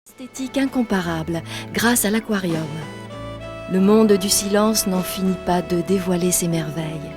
Esthétique incomparable grâce à l'aquarium. Le monde du silence n'en finit pas de dévoiler ses merveilles.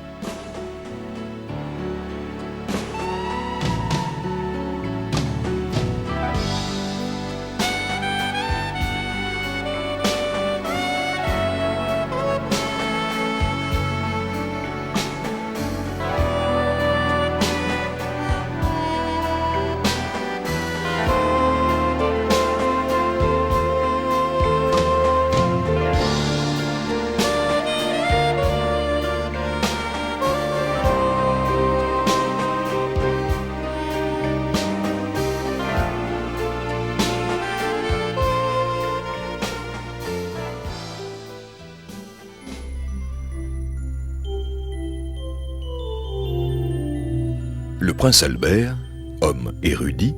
Le prince Albert, homme érudit,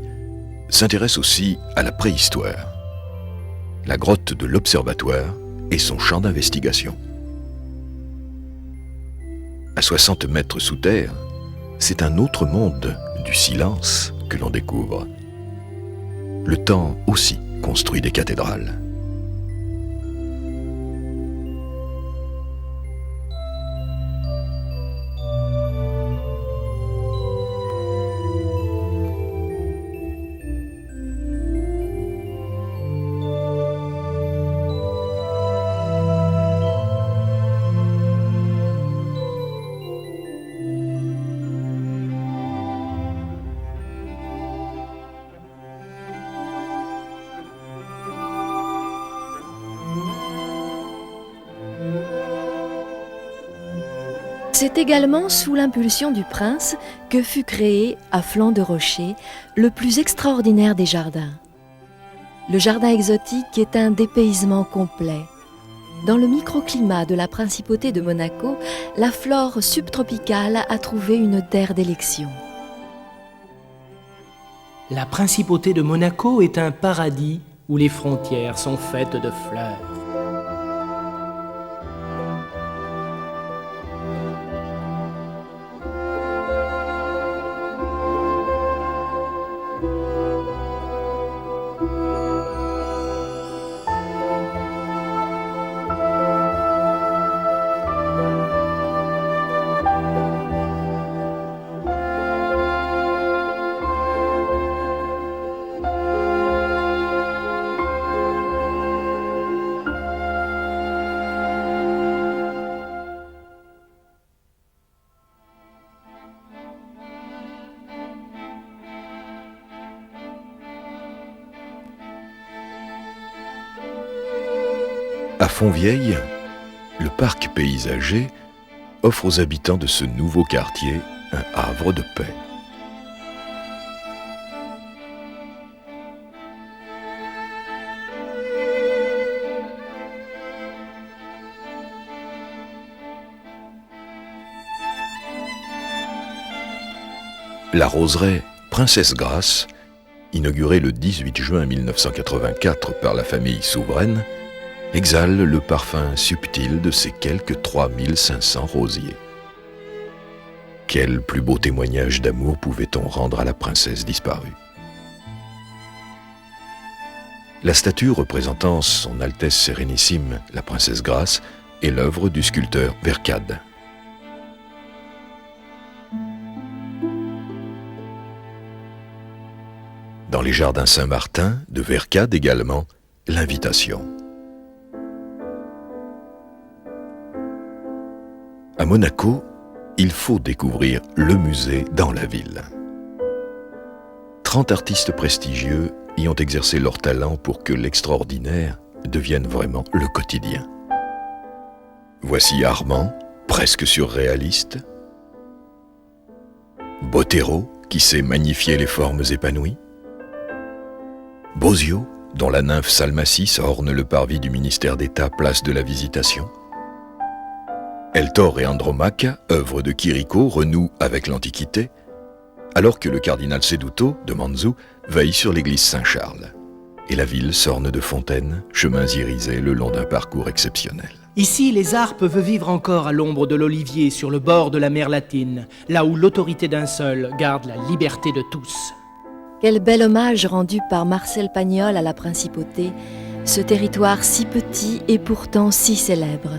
s'intéresse aussi à la préhistoire, la grotte de l'Observatoire et son champ d'investigation. À 60 mètres sous terre, c'est un autre monde du silence que l'on découvre. Le temps aussi construit des cathédrales. C'est également sous l'impulsion du prince que fut créé, à flanc de rocher, le plus extraordinaire des jardins. Le jardin exotique est un dépaysement complet. Dans le microclimat de la principauté de Monaco, la flore subtropicale a trouvé une terre d'élection. La principauté de Monaco est un paradis où les frontières sont faites de fleurs. À Fontvieille, le parc paysager offre aux habitants de ce nouveau quartier un havre de paix. La roseraie Princesse Grace, inaugurée le 18 juin 1984 par la famille souveraine, exhale le parfum subtil de ses quelques 3500 rosiers. Quel plus beau témoignage d'amour pouvait-on rendre à la princesse disparue? La statue représentant son Altesse Sérénissime, la princesse Grace, est l'œuvre du sculpteur Vercade. Dans les jardins Saint-Martin, de Vercade également, l'invitation. À Monaco, il faut découvrir le musée dans la ville. 30 artistes prestigieux y ont exercé leur talent pour que l'extraordinaire devienne vraiment le quotidien. Voici Armand, presque surréaliste. Botero, qui sait magnifier les formes épanouies. Bosio, dont la nymphe Salmacis orne le parvis du ministère d'État, place de la Visitation. Eltor et Andromaque, œuvre de Chirico, renouent avec l'Antiquité, alors que le cardinal Seduto, de Manzù, veille sur l'église Saint-Charles. Et la ville s'orne de fontaines, chemins irisés le long d'un parcours exceptionnel. Ici, les arts peuvent vivre encore à l'ombre de l'olivier sur le bord de la mer Latine, là où l'autorité d'un seul garde la liberté de tous. Quel bel hommage rendu par Marcel Pagnol à la principauté, ce territoire si petit et pourtant si célèbre.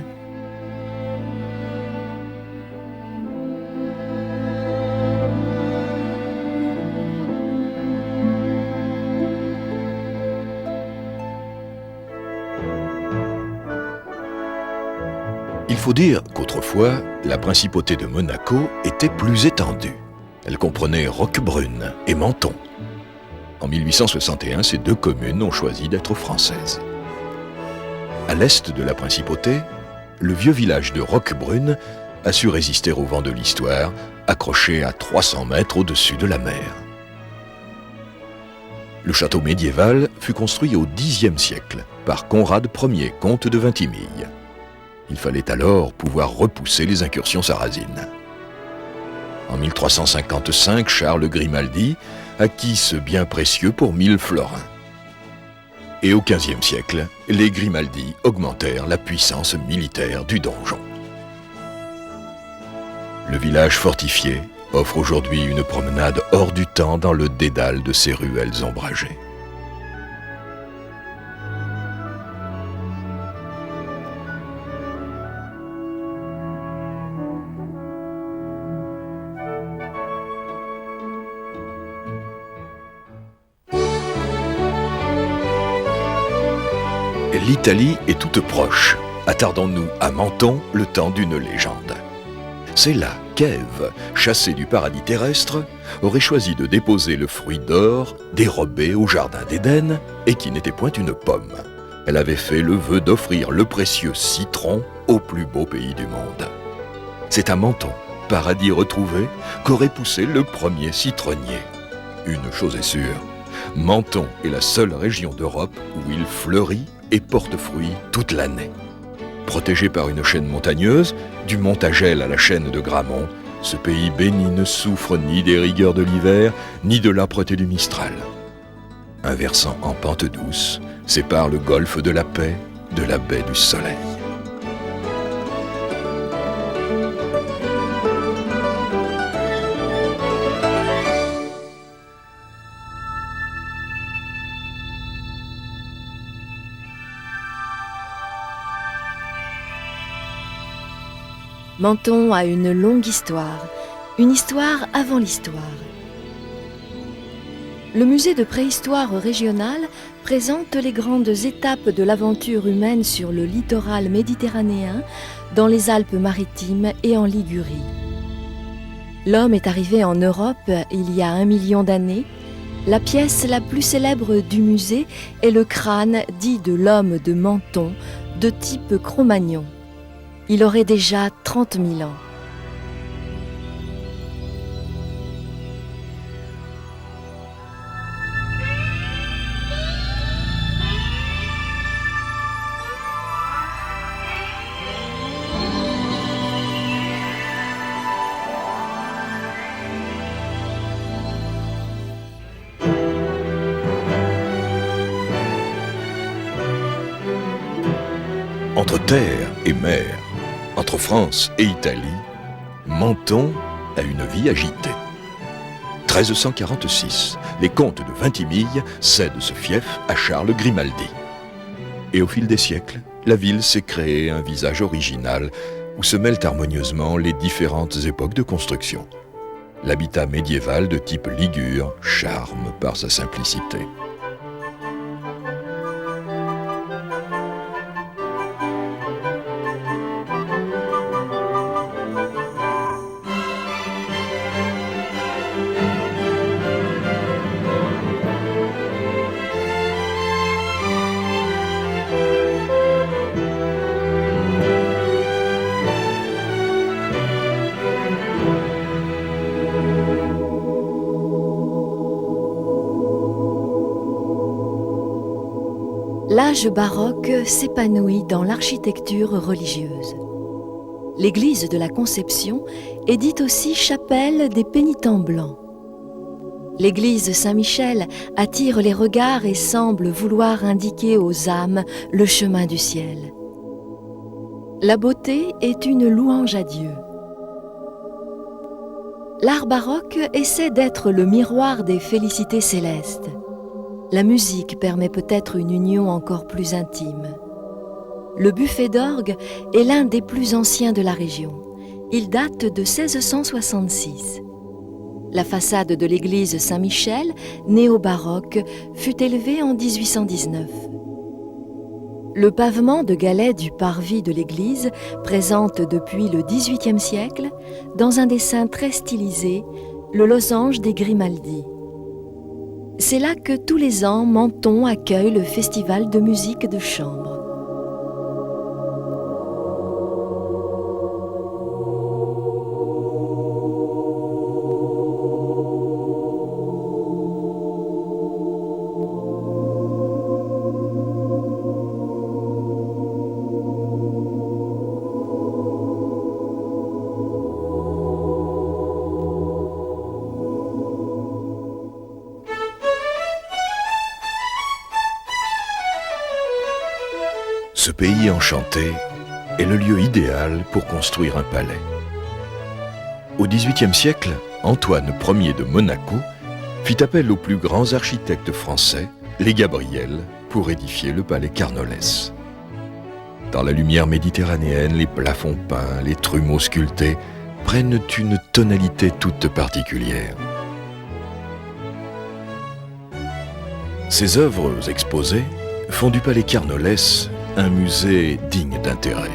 Il faut dire qu'autrefois, la principauté de Monaco était plus étendue. Elle comprenait Roquebrune et Menton. En 1861, ces deux communes ont choisi d'être françaises. À l'est de la principauté, le vieux village de Roquebrune a su résister au vent de l'histoire, accroché à 300 mètres au-dessus de la mer. Le château médiéval fut construit au Xe siècle par Conrad Ier, comte de Vintimille. Il fallait alors pouvoir repousser les incursions sarrasines. En 1355, Charles Grimaldi acquit ce bien précieux pour 1000 florins. Et au XVe siècle, les Grimaldi augmentèrent la puissance militaire du donjon. Le village fortifié offre aujourd'hui une promenade hors du temps dans le dédale de ses ruelles ombragées. L'Italie est toute proche. Attardons-nous à Menton le temps d'une légende. C'est là qu'Ève, chassée du paradis terrestre, aurait choisi de déposer le fruit d'or dérobé au jardin d'Éden et qui n'était point une pomme. Elle avait fait le vœu d'offrir le précieux citron au plus beau pays du monde. C'est à Menton, paradis retrouvé, qu'aurait poussé le premier citronnier. Une chose est sûre, Menton est la seule région d'Europe où il fleurit et porte fruit toute l'année. Protégé par une chaîne montagneuse, du Montagel à la chaîne de Grammont, ce pays béni ne souffre ni des rigueurs de l'hiver, ni de l'âpreté du Mistral. Un versant en pente douce sépare le golfe de la Paix de la baie du Soleil. Menton a une longue histoire, une histoire avant l'histoire. Le musée de préhistoire régionale présente les grandes étapes de l'aventure humaine sur le littoral méditerranéen, dans les Alpes-Maritimes et en Ligurie. L'homme est arrivé en Europe il y a 1 million d'années. La pièce la plus célèbre du musée est le crâne dit de l'homme de Menton, de type Cro-Magnon. Il aurait déjà 30 000 ans. Entre terre et mer, entre France et Italie, Menton a une vie agitée. 1346, les comtes de Vintimille cèdent ce fief à Charles Grimaldi. Et au fil des siècles, la ville s'est créée un visage original où se mêlent harmonieusement les différentes époques de construction. L'habitat médiéval de type ligure charme par sa simplicité. L'âge baroque s'épanouit dans l'architecture religieuse. L'église de la Conception est dite aussi chapelle des pénitents blancs. L'église Saint-Michel attire les regards et semble vouloir indiquer aux âmes le chemin du ciel. La beauté est une louange à Dieu. L'art baroque essaie d'être le miroir des félicités célestes. La musique permet peut-être une union encore plus intime. Le buffet d'orgue est l'un des plus anciens de la région. Il date de 1666. La façade de l'église Saint-Michel, néo-baroque, fut élevée en 1819. Le pavement de galets du parvis de l'église présente depuis le XVIIIe siècle, dans un dessin très stylisé, le losange des Grimaldi. C'est là que tous les ans, Menton accueille le festival de musique de chambre. Ce pays enchanté est le lieu idéal pour construire un palais. Au XVIIIe siècle, Antoine Ier de Monaco fit appel aux plus grands architectes français, les Gabriel, pour édifier le palais Carnolès. Dans la lumière méditerranéenne, les plafonds peints, les trumeaux sculptés prennent une tonalité toute particulière. Ces œuvres exposées font du palais Carnolès un musée digne d'intérêt.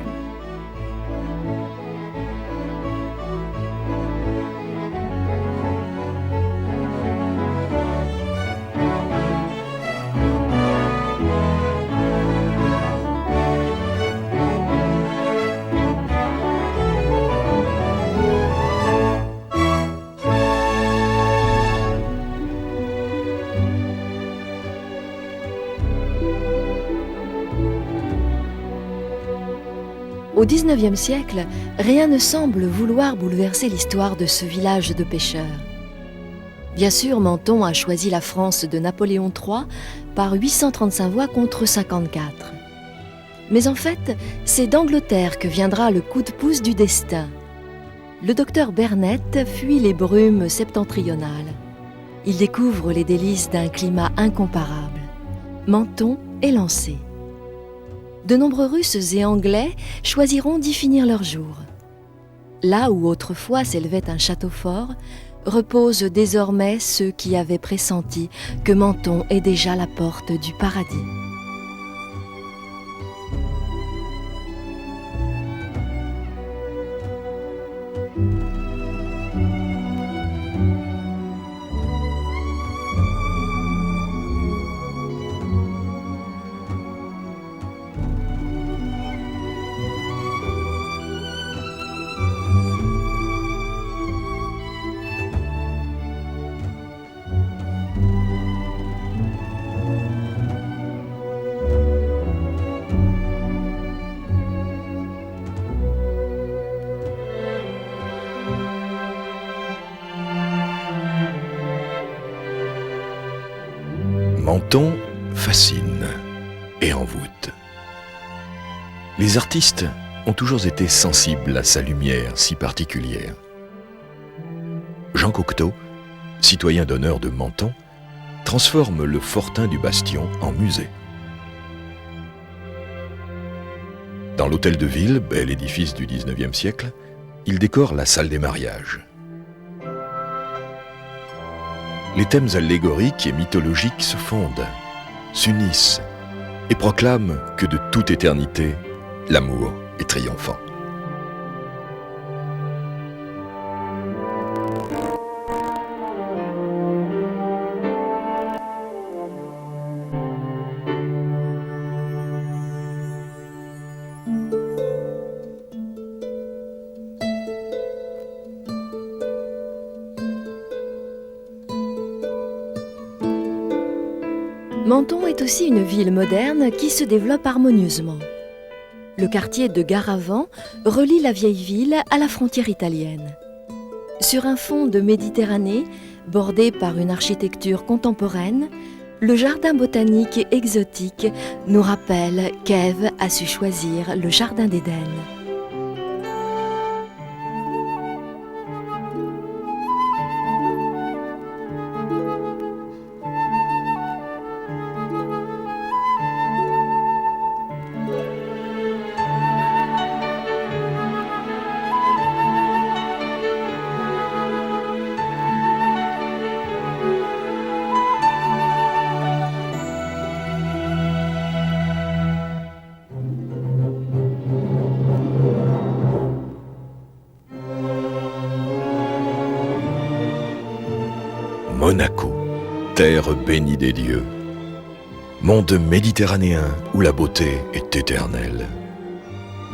Au XIXe siècle, rien ne semble vouloir bouleverser l'histoire de ce village de pêcheurs. Bien sûr, Menton a choisi la France de Napoléon III par 835 voix contre 54. Mais en fait, c'est d'Angleterre que viendra le coup de pouce du destin. Le docteur Bernet fuit les brumes septentrionales. Il découvre les délices d'un climat incomparable. Menton est lancé. De nombreux Russes et Anglais choisiront d'y finir leur jour. Là où autrefois s'élevait un château fort, reposent désormais ceux qui avaient pressenti que Menton est déjà la porte du paradis. Menton fascine et envoûte. Les artistes ont toujours été sensibles à sa lumière si particulière. Jean Cocteau, citoyen d'honneur de Menton, transforme le fortin du bastion en musée. Dans l'hôtel de ville, bel édifice du XIXe siècle, il décore la salle des mariages. Les thèmes allégoriques et mythologiques se fondent, s'unissent et proclament que de toute éternité, l'amour est triomphant. Menton est aussi une ville moderne qui se développe harmonieusement. Le quartier de Gare-Avant relie la vieille ville à la frontière italienne. Sur un fond de Méditerranée, bordé par une architecture contemporaine, le jardin botanique et exotique nous rappelle qu'Ève a su choisir le jardin d'Éden. Monaco, terre bénie des dieux. Monde méditerranéen où la beauté est éternelle.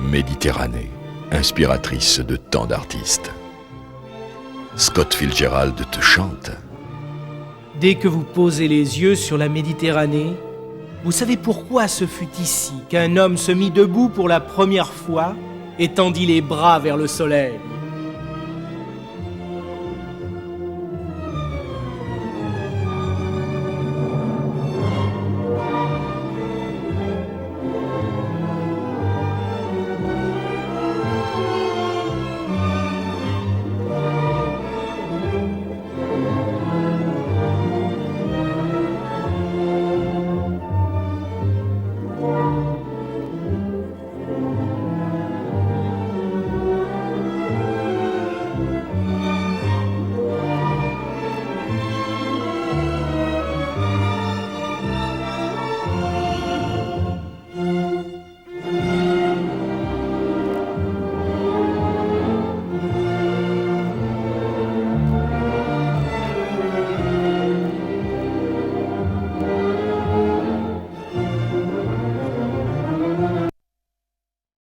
Méditerranée, inspiratrice de tant d'artistes. Scott Fitzgerald te chante. Dès que vous posez les yeux sur la Méditerranée, vous savez pourquoi ce fut ici qu'un homme se mit debout pour la première fois et tendit les bras vers le soleil.